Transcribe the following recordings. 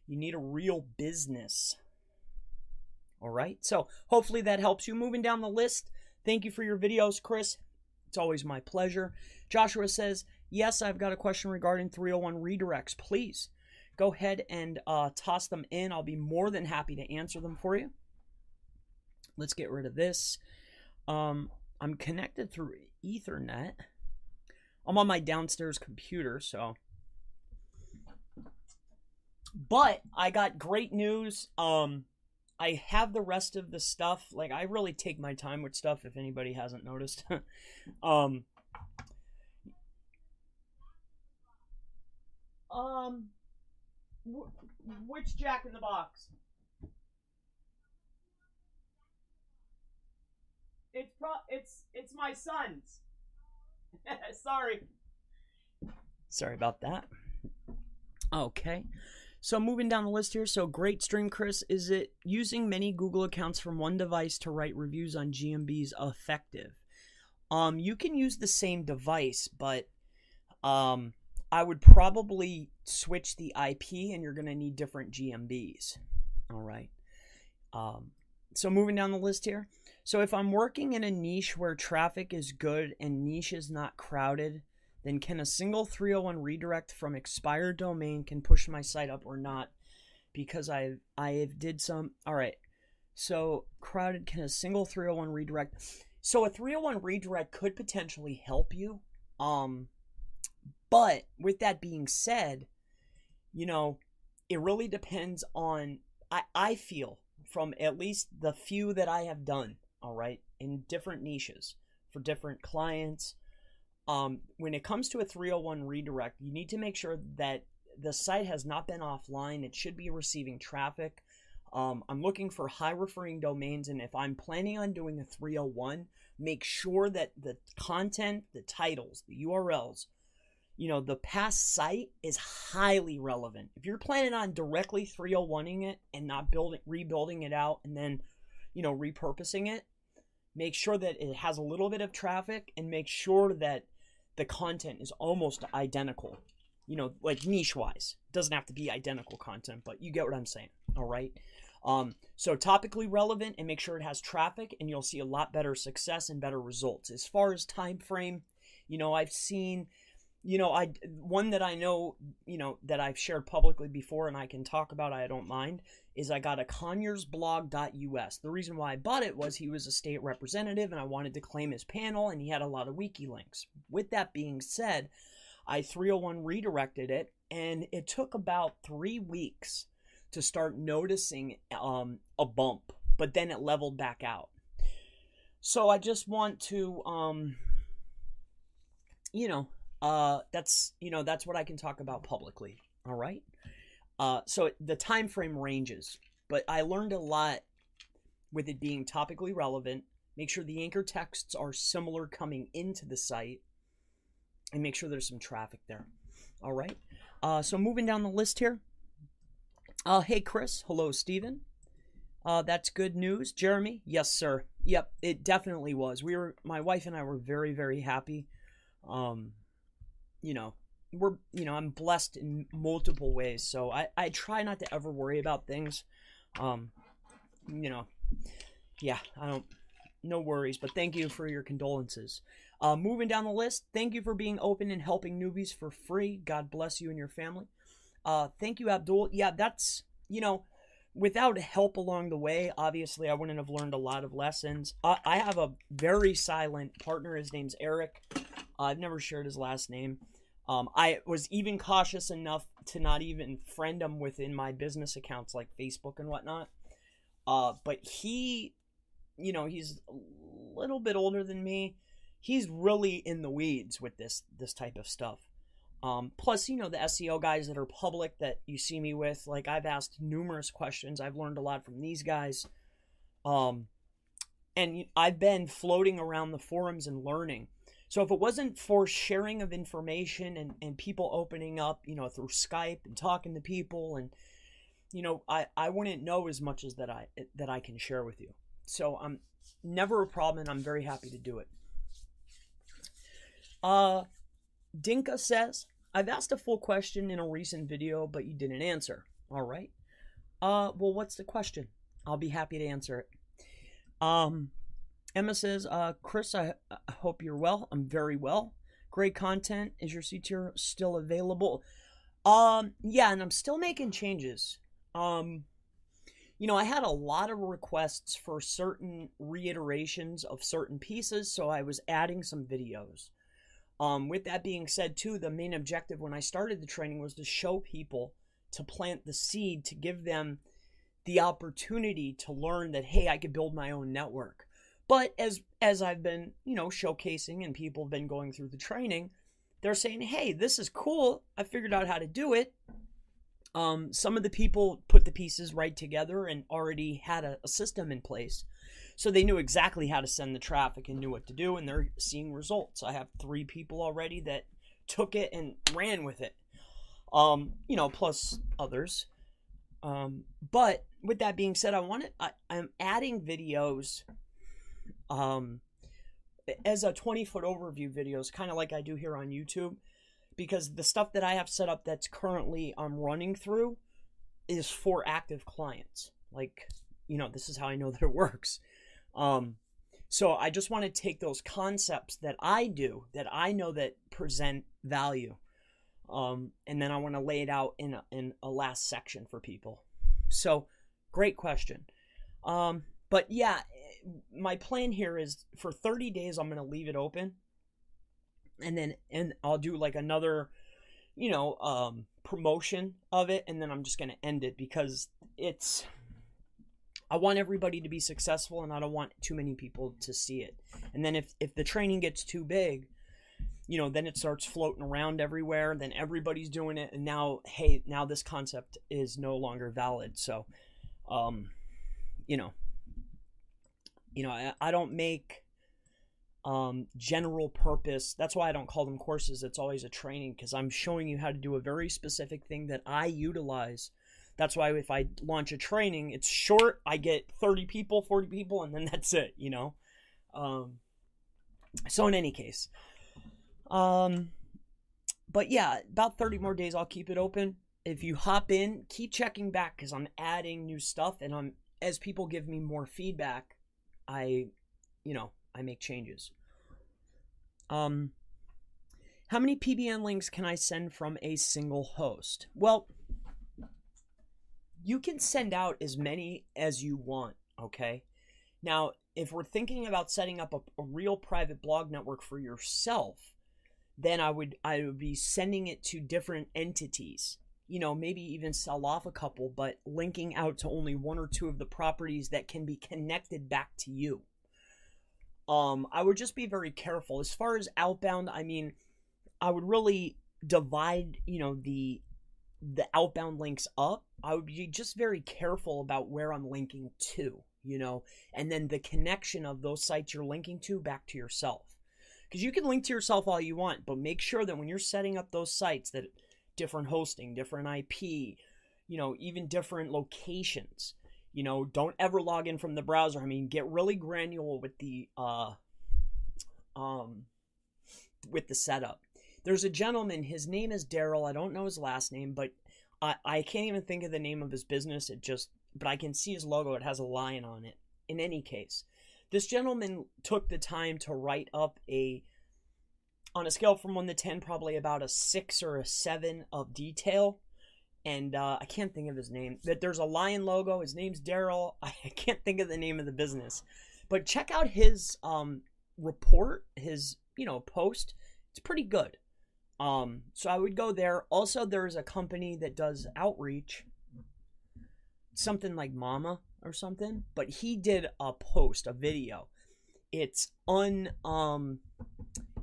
You need a real business. All right. So hopefully that helps you. Moving down the list. Thank you for your videos, Chris. It's always my pleasure. Joshua says, yes, I've got a question regarding 301 redirects. Please go ahead and toss them in. I'll be more than happy to answer them for you. Let's get rid of this. I'm connected through Ethernet. I'm on my downstairs computer, so. But I got great news. I have the rest of the stuff. Like, I really take my time with stuff, if anybody hasn't noticed. Which Jack in the Box? It's my son's. Sorry about that. Okay. So moving down the list here. So great stream, Chris. Is it using many Google accounts from one device to write reviews on GMBs effective? You can use the same device, but I would probably switch the IP, and you're going to need different GMBs. All right. So moving down the list here. So if I'm working in a niche where traffic is good and niche is not crowded, then can a single 301 redirect from expired domain can push my site up or not? Because I did some. All right. So crowded, can a single 301 redirect? So a 301 redirect could potentially help you. But with that being said, you know, it really depends on, I feel, from at least the few that I have done, all right, in different niches for different clients. When it comes to a 301 redirect, you need to make sure that the site has not been offline. It should be receiving traffic. I'm looking for high referring domains, and if I'm planning on doing a 301, make sure that the content, the titles, the URLs, you know, the past site is highly relevant. If you're planning on directly 301ing it and not rebuilding it out and then, you know, repurposing it, make sure that it has a little bit of traffic, and make sure that the content is almost identical, you know, like niche wise. It doesn't have to be identical content, but you get what I'm saying. All right. So topically relevant, and make sure it has traffic, and you'll see a lot better success and better results. As far as time frame, you know, I've seen, you know, one that I know, you know, that I've shared publicly before and I can talk about, I don't mind, is I got a conyersblog.us. The reason why I bought it was he was a state representative and I wanted to claim his panel, and he had a lot of wiki links. With that being said, I 301 redirected it, and it took about 3 weeks to start noticing a bump, but then it leveled back out. So I just want to, that's what I can talk about publicly. All right. So the time frame ranges, but I learned a lot with it being topically relevant. Make sure the anchor texts are similar coming into the site, and make sure there's some traffic there. All right. So moving down the list here. Hey, Chris. Hello, Steven. That's good news. Jeremy. Yes, sir. Yep, it definitely was. My wife and I were very, very happy. I'm blessed in multiple ways. So I try not to ever worry about things. No worries, but thank you for your condolences. Moving down the list, thank you for being open and helping newbies for free. God bless you and your family. Thank you, Abdul. Yeah, that's, without help along the way, obviously I wouldn't have learned a lot of lessons. I have a very silent partner. His name's Eric. I've never shared his last name. I was even cautious enough to not even friend him within my business accounts like Facebook and whatnot. But he, he's a little bit older than me. He's really in the weeds with this type of stuff. Plus, the SEO guys that are public that you see me with, like, I've asked numerous questions. I've learned a lot from these guys. And I've been floating around the forums and learning. So if it wasn't for sharing of information and people opening up, through Skype and talking to people, and, I wouldn't know as much as that I can share with you. So I'm never a problem, and I'm very happy to do it. Dinka says, I've asked a full question in a recent video, but you didn't answer. All right. Well, what's the question? I'll be happy to answer it. Um, Emma says, Chris, I hope you're well. I'm very well. Great content. Is your CTR still available? Yeah, and I'm still making changes. I had a lot of requests for certain reiterations of certain pieces, so I was adding some videos. With that being said, too, the main objective when I started the training was to show people, to plant the seed, to give them the opportunity to learn that, hey, I could build my own network. But as I've been, showcasing and people have been going through the training, they're saying, hey, this is cool. I figured out how to do it. Some of the people put the pieces right together and already had a system in place. So they knew exactly how to send the traffic and knew what to do, and they're seeing results. I have 3 people already that took it and ran with it. Plus others. But with that being said, I'm adding videos as a 20-foot overview videos, kind of like I do here on YouTube, because the stuff that I have set up that's currently running through is for active clients. Like, this is how I know that it works. So I just want to take those concepts that I do, that I know that present value, and then I want to lay it out in a last section for people. So, great question. But yeah, my plan here is for 30 days I'm going to leave it open, and I'll do like another, promotion of it, and then I'm just going to end it because I want everybody to be successful, and I don't want too many people to see it. And then if the training gets too big, then it starts floating around everywhere. Then everybody's doing it, and now this concept is no longer valid. So, I don't make general purpose. That's why I don't call them courses. It's always a training, because I'm showing you how to do a very specific thing that I utilize. That's why if I launch a training, it's short. I get 30 people, 40 people, and then that's it, So in any case, but yeah, about 30 more days, I'll keep it open. If you hop in, keep checking back, because I'm adding new stuff, and as people give me more feedback, I make changes. How many PBN links can I send from a single host? Well, you can send out as many as you want, okay? Now, if we're thinking about setting up a real private blog network for yourself, then I would be sending it to different entities. Maybe even sell off a couple, but linking out to only 1 or 2 of the properties that can be connected back to you. I would just be very careful. As far as outbound, I would really divide, the outbound links up. I would be just very careful about where I'm linking to, and then the connection of those sites you're linking to back to yourself. Because you can link to yourself all you want, but make sure that when you're setting up those sites, that different hosting, different IP, even different locations, don't ever log in from the browser. Get really granular with the setup. There's a gentleman, his name is Daryl. I don't know his last name, but I can't even think of the name of his business. But I can see his logo. It has a lion on it. In any case, this gentleman took the time to write up on a scale from 1 to 10, probably about a 6 or a 7 of detail. And I can't think of his name. But there's a lion logo. His name's Daryl. I can't think of the name of the business. But check out his report, his post. It's pretty good. So I would go there. Also, there's a company that does outreach, something like Mama or something, but he did a post, a video. It's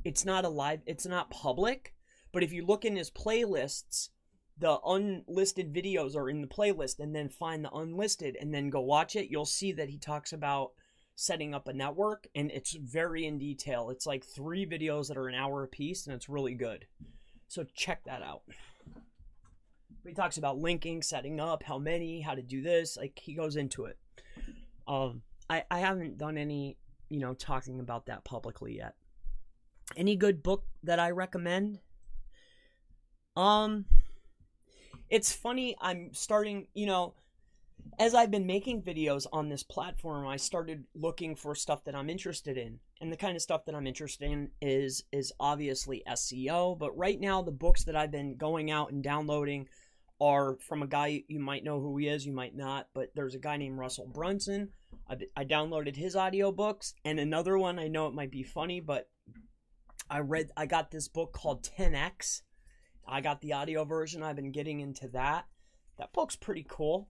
it's not public, but if you look in his playlists, the unlisted videos are in the playlist, and then find the unlisted and then go watch it, you'll see that he talks about setting up a network, and it's very in detail. It's like 3 videos that are an hour a piece, and it's really good. So check that out. He talks about linking, setting up, how to do this. Like, he goes into it. I haven't done any, talking about that publicly yet. Any good book that I recommend? it's funny. I'm starting, as I've been making videos on this platform, I started looking for stuff that I'm interested in. And the kind of stuff that I'm interested in is obviously SEO. But right now, the books that I've been going out and downloading are from a guy, you might know who he is, you might not, but there's a guy named Russell Brunson. I downloaded his audiobooks, and another one, I know it might be funny, but I got this book called 10X. I got the audio version. I've been getting into that. That book's pretty cool.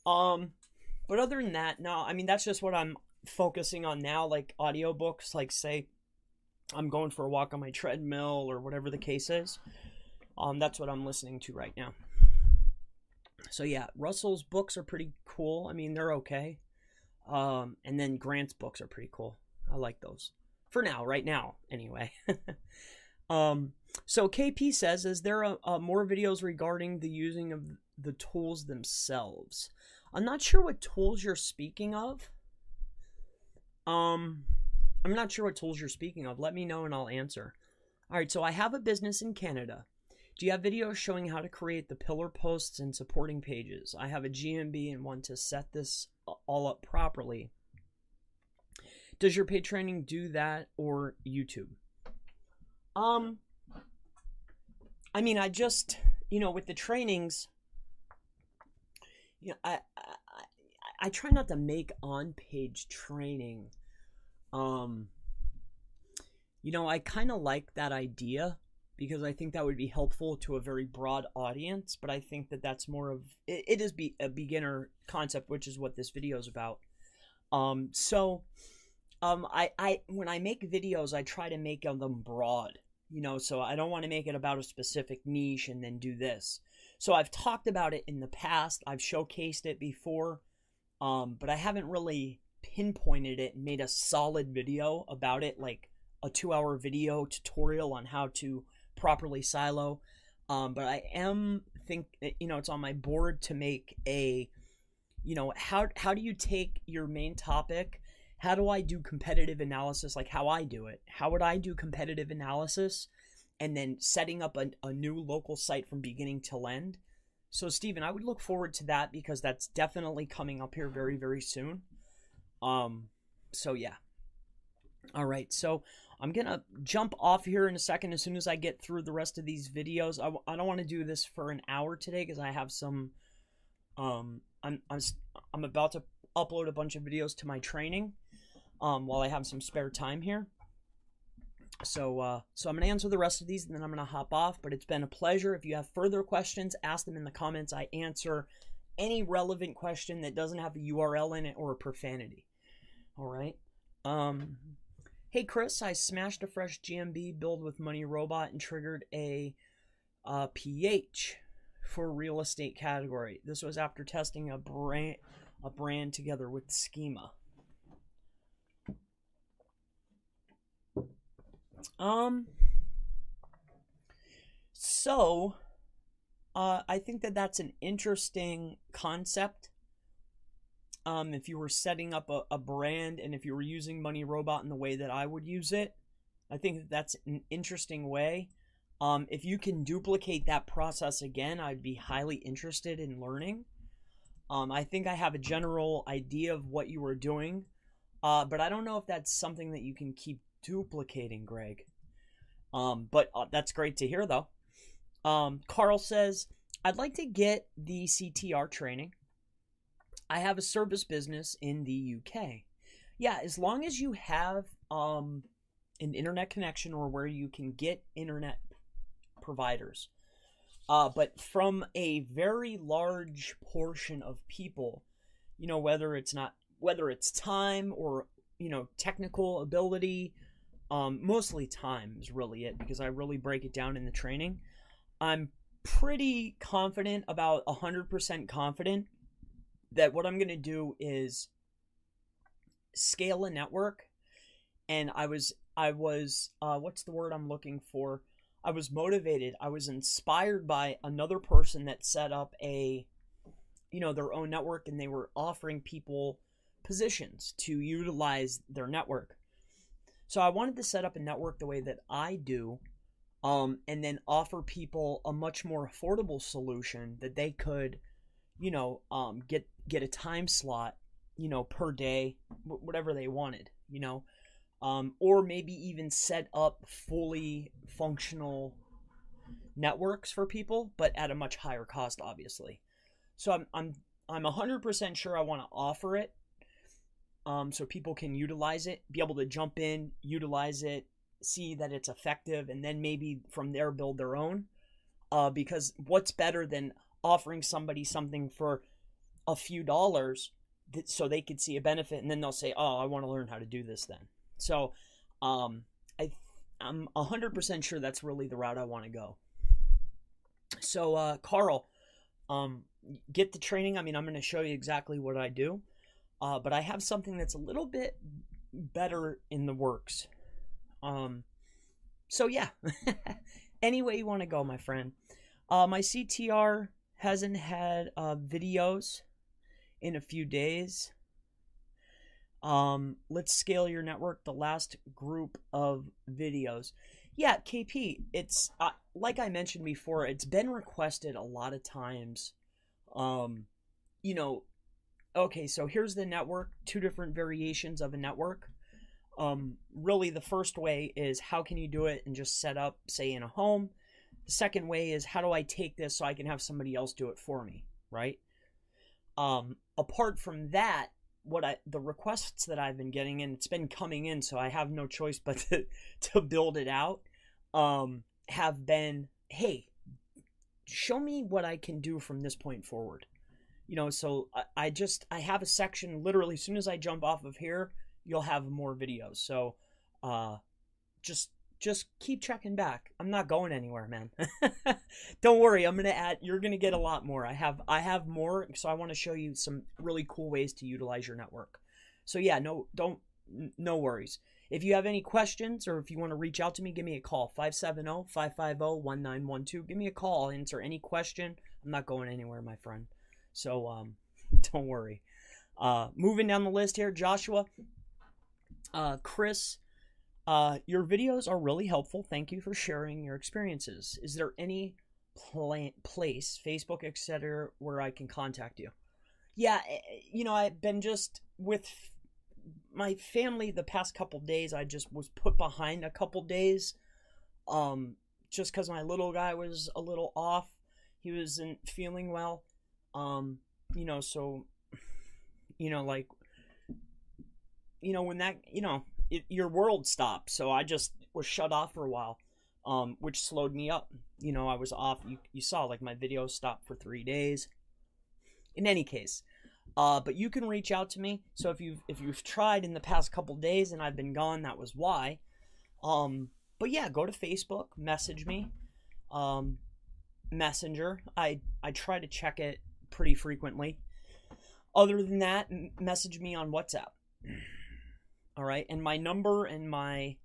But other than that, no, I mean, that's just what I'm focusing on now, like audiobooks, like say I'm going for a walk on my treadmill or whatever the case is. That's what I'm listening to right now. So yeah, Russell's books are pretty cool. I mean, they're okay. And then Grant's books are pretty cool. I like those. For now, right now, anyway. So KP says, is there more videos regarding the using of the tools themselves? I'm not sure what tools you're speaking of. I'm not sure what tools you're speaking of. Let me know and I'll answer. All right, so I have a business in Canada. Do you have videos showing how to create the pillar posts and supporting pages? I have a GMB and want to set this all up properly. Does your paid training do that or YouTube? I mean, I just, with the trainings, I try not to make on-page training. I kind of like that idea because I think that would be helpful to a very broad audience, but I think that that's more of, it is a beginner concept, which is what this video is about. When I make videos, I try to make them broad, so I don't want to make it about a specific niche and then do this. So I've talked about it in the past. I've showcased it before, but I haven't really pinpointed it and made a solid video about it, like a 2-hour video tutorial on how to properly silo. But I it's on my board to make a, how do you take your main topic? How do I do competitive analysis, like how I do it? How would I do competitive analysis? And then setting up a new local site from beginning to end. So, Steven, I would look forward to that because that's definitely coming up here very, very soon. So, yeah. All right, so I'm going to jump off here in a second as soon as I get through the rest of these videos. I don't want to do this for an hour today because I have some, I'm about to upload a bunch of videos to my training while I have some spare time here. So I'm going to answer the rest of these and then I'm going to hop off. But it's been a pleasure. If you have further questions, ask them in the comments. I answer any relevant question that doesn't have a URL in it or a profanity. All right. Hey, Chris, I smashed a fresh GMB build with Money Robot and triggered a PH for real estate category. This was after testing a brand together with Schema. I think that that's an interesting concept. If you were setting up a brand and if you were using Money Robot in the way that I would use it, I think that that's an interesting way. If you can duplicate that process again, I'd be highly interested in learning. I think I have a general idea of what you were doing, but I don't know if that's something that you can keep duplicating, Greg. But that's great to hear, though. Carl says, I'd like to get the CTR training. I have a service business in the UK. Yeah, as long as you have an internet connection or where you can get internet providers. But from a very large portion of people, whether it's time or, technical ability, mostly time is really it because I really break it down in the training. I'm pretty confident, about 100% confident, that what I'm going to do is scale a network. And I was what's the word I'm looking for? I was motivated. I was inspired by another person that set up their own network, and they were offering people positions to utilize their network. So I wanted to set up a network the way that I do, and then offer people a much more affordable solution that they could, get a time slot, per day, whatever they wanted, or maybe even set up fully functional networks for people, but at a much higher cost, obviously. So I'm 100% sure I want to offer it, so people can utilize it, be able to jump in, utilize it, see that it's effective, and then maybe from there build their own. Because what's better than offering somebody something for a few dollars so they could see a benefit, and then they'll say, oh, I want to learn how to do this then. So I'm 100% sure that's really the route I want to go. So Carl, get the training. I mean, I'm going to show you exactly what I do, but I have something that's a little bit better in the works. So yeah, any way you want to go, my friend. My CTR hasn't had videos in a few days. Let's scale your network, the last group of videos. Yeah, KP, it's like I mentioned before, it's been requested a lot of times. Okay, so here's the network, 2 different variations of a network. Really the first way is how can you do it and just set up, say, in a home. The second way is how do I take this so I can have somebody else do it for me, right? Apart from that, the requests that I've been getting, and it's been coming in, so I have no choice but to build it out, have been, hey, show me what I can do from this point forward. So I have a section, literally, as soon as I jump off of here, you'll have more videos. So just keep checking back. I'm not going anywhere, man. Don't worry, you're gonna get a lot more. I have more, so I want to show you some really cool ways to utilize your network. So yeah, no worries. If you have any questions or if you want to reach out to me, give me a call, 570-550-1912. Give me a call. I'll answer any question. I'm not going anywhere, my friend. So don't worry. Moving down the list here, Joshua, Chris, your videos are really helpful. Thank you for sharing your experiences. Is there any place, Facebook, etc., where I can contact you? Yeah, I've been just with my family the past couple days. I just was put behind a couple days, just because my little guy was a little off. He wasn't feeling well. When that, your world stopped. So I just was shut off for a while, which slowed me up. I was off. You saw, like, my videos stopped for 3 days. In any case, but you can reach out to me. So if you've tried in the past couple days and I've been gone, that was why. But yeah, go to Facebook, message me, Messenger. I try to check it pretty frequently. Other than that, message me on WhatsApp. All right, and my number and my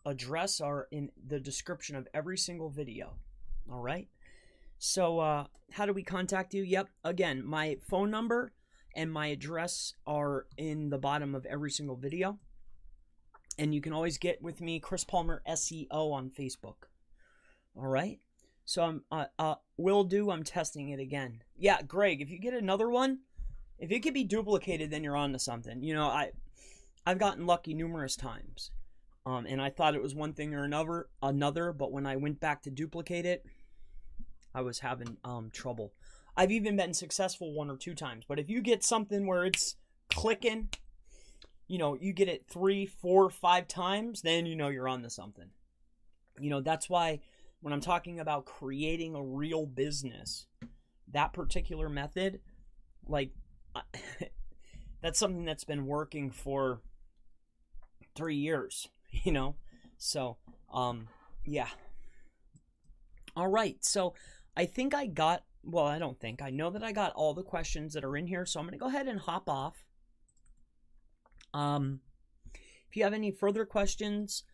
address are in the description of every single video. All right, so how do we contact you? Yep, again, my phone number and my address are in the bottom of every single video. And you can always get with me, Chris Palmer SEO on Facebook. All right, so I'm testing it again. Yeah, Greg, if you get another one, if it could be duplicated, then you're on to something. I've gotten lucky numerous times, and I thought it was one thing or another, but when I went back to duplicate it, I was having trouble. I've even been successful 1 or 2 times, but if you get something where it's clicking, you get it 3, 4, 5 times, then you're on to something. That's why when I'm talking about creating a real business, that particular method, like, that's something that's been working for 3 years, so yeah. All right, so I think I know that I got all the questions that are in here, so I'm gonna go ahead and hop off. If you have any further questions,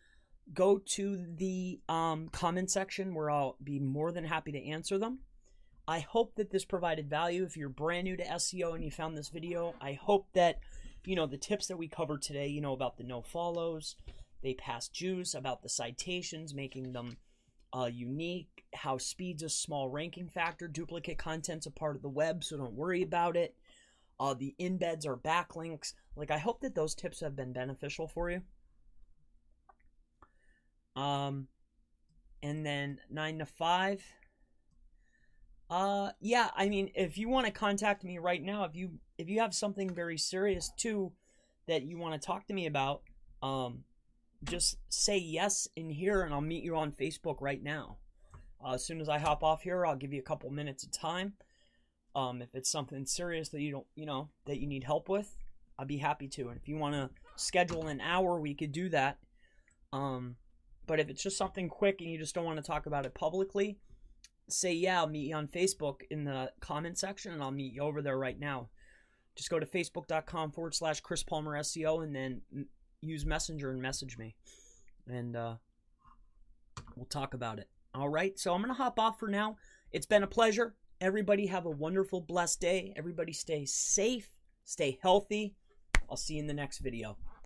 go to the comment section where I'll be more than happy to answer them. I hope that this provided value. If you're brand new to SEO and you found this video, I hope that, the tips that we covered today, about the no follows, they pass juice, about the citations, making them unique, how speed's a small ranking factor, duplicate content's a part of the web, so don't worry about it. The embeds are backlinks. Like, I hope that those tips have been beneficial for you. And then 9 to 5. Yeah, I mean, if you want to contact me right now, if you have something very serious too that you want to talk to me about, just say yes in here and I'll meet you on Facebook right now. As soon as I hop off here, I'll give you a couple minutes of time. If it's something serious that you don't, that you need help with, I'd be happy to. And if you want to schedule an hour, we could do that. But if it's just something quick and you just don't want to talk about it publicly, say, yeah, I'll meet you on Facebook in the comment section and I'll meet you over there right now. Just go to facebook.com/Chris Palmer SEO and then use Messenger and message me. And we'll talk about it. All right, so I'm going to hop off for now. It's been a pleasure. Everybody have a wonderful, blessed day. Everybody stay safe, stay healthy. I'll see you in the next video.